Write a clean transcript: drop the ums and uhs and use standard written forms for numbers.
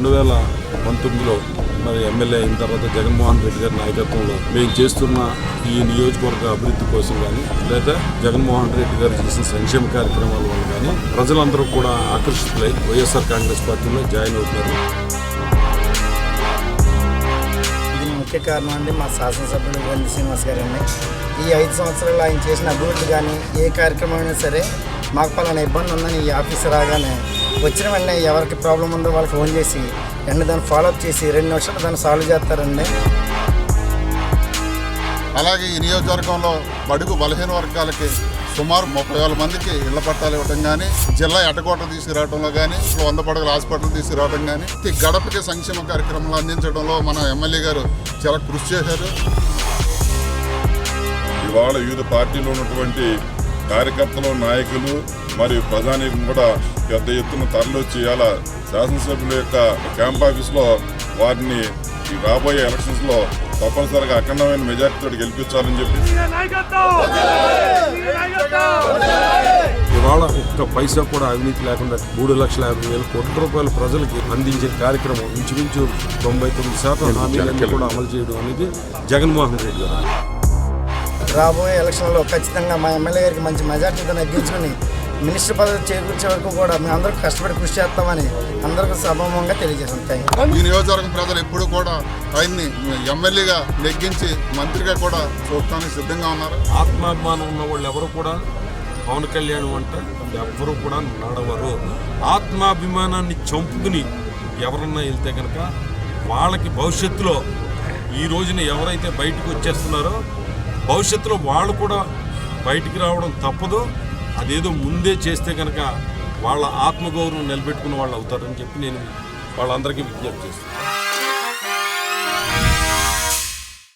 2019లో మరి ఎమ్మెల్యే అయిన తర్వాత జగన్మోహన్ రెడ్డి గారి నాయకత్వంలో మేము చేస్తున్న ఈ నియోజకవర్గ అభివృద్ధి కోసం కానీ లేదా జగన్మోహన్ రెడ్డి గారు చేసిన సంక్షేమ కార్యక్రమాల వల్ల కానీ ప్రజలందరూ కూడా ఆకర్షితులై వైఎస్ఆర్ కాంగ్రెస్ పార్టీలో జాయిన్ అవుతున్నారు. దీని ముఖ్య కారణం అండి మా శాసనసభ్యుడు గంధి శ్రీనివాస్ గారండి. ఈ 5 సంవత్సరాలు ఆయన చేసిన అభివృద్ధి కానీ ఏ కార్యక్రమం అయినా సరే మాకు పలానా ఇబ్బంది ఉందని ఈ ఆఫీస్ రాగానే వచ్చిన వెంటనే ఎవరికి ప్రాబ్లం ఉందో వాళ్ళకి ఫోన్ చేసి వెంటనే దాన్ని ఫాలోఅప్ చేసి 2 నిమిషాలు దాన్ని సాల్వ్ చేస్తారండి. అలాగే ఈ నియోజకవర్గంలో బడుగు బలహీన వర్గాలకి సుమారు 30,000 మందికి ఇళ్ల పట్టాలు ఇవ్వడం కానీ, జిల్లా ఎటకోట తీసుకురావడంలో కానీ, 100 పడగల హాస్పిటల్ తీసుకురావడం కానీ, ఈ గడపకి సంక్షేమ కార్యక్రమాలు అందించడంలో మన ఎమ్మెల్యే గారు చాలా కృషి చేశారు. ఇవాళ వివిధ పార్టీలో ఉన్నటువంటి కార్యకర్తలు, నాయకులు మరియు ప్రజానీకం కూడా పెద్ద ఎత్తున తరలివచ్చి ఇలా శాసనసభ్యుల యొక్క క్యాంప్ ఆఫీస్లో వారిని ఈ రాబోయే ఎలక్షన్స్లో తప్పనిసరిగా అఖండమైన మెజార్టీతో గెలిపించాలని చెప్పి ఇవాళ ఒక్క పైసా కూడా అవినీతి లేకుండా 3,50,000 కోట్ల రూపాయలు ప్రజలకి అందించే కార్యక్రమం ఇంచుమించు 99% హామీలన్నీ కూడా అమలు చేయడం అనేది జగన్మోహన్ రెడ్డి గారు. రాబోయే ఎలక్షన్లో ఖచ్చితంగా మా ఎమ్మెల్యే గారికి మంచి మెజార్టీతో నెగ్గించుకుని మినిస్టర్ పదవి చేకూర్చే వరకు కూడా మేము అందరూ కష్టపడి కృషి చేస్తామని అందరికీ సభాముఖంగా తెలియజేస్తాం. ఈ నియోజకవర్గం ప్రజలు ఎప్పుడు కూడా ఆయన్ని ఎమ్మెల్యేగా నెగ్గించి మంత్రిగా కూడా చూడటానికి సిద్ధంగా ఉన్నారు. ఆత్మాభిమానం ఉన్న వాళ్ళు ఎవరు కూడా పవన్ కళ్యాణ్ అంటే ఎవరు కూడా నడవరు. ఆత్మాభిమానాన్ని చంపుకుని ఎవరన్నా వెళ్తే కనుక వాళ్ళకి భవిష్యత్తులో ఈ రోజున ఎవరైతే బయటకు వచ్చేస్తున్నారో భవిష్యత్తులో వాళ్ళు కూడా బయటికి రావడం తప్పదు. అదేదో ముందే చేస్తే కనుక వాళ్ళ ఆత్మగౌరవం నిలబెట్టుకున్న వాళ్ళు అవుతారని చెప్పి నేను వాళ్ళందరికీ విజ్ఞప్తి చేస్తున్నాను.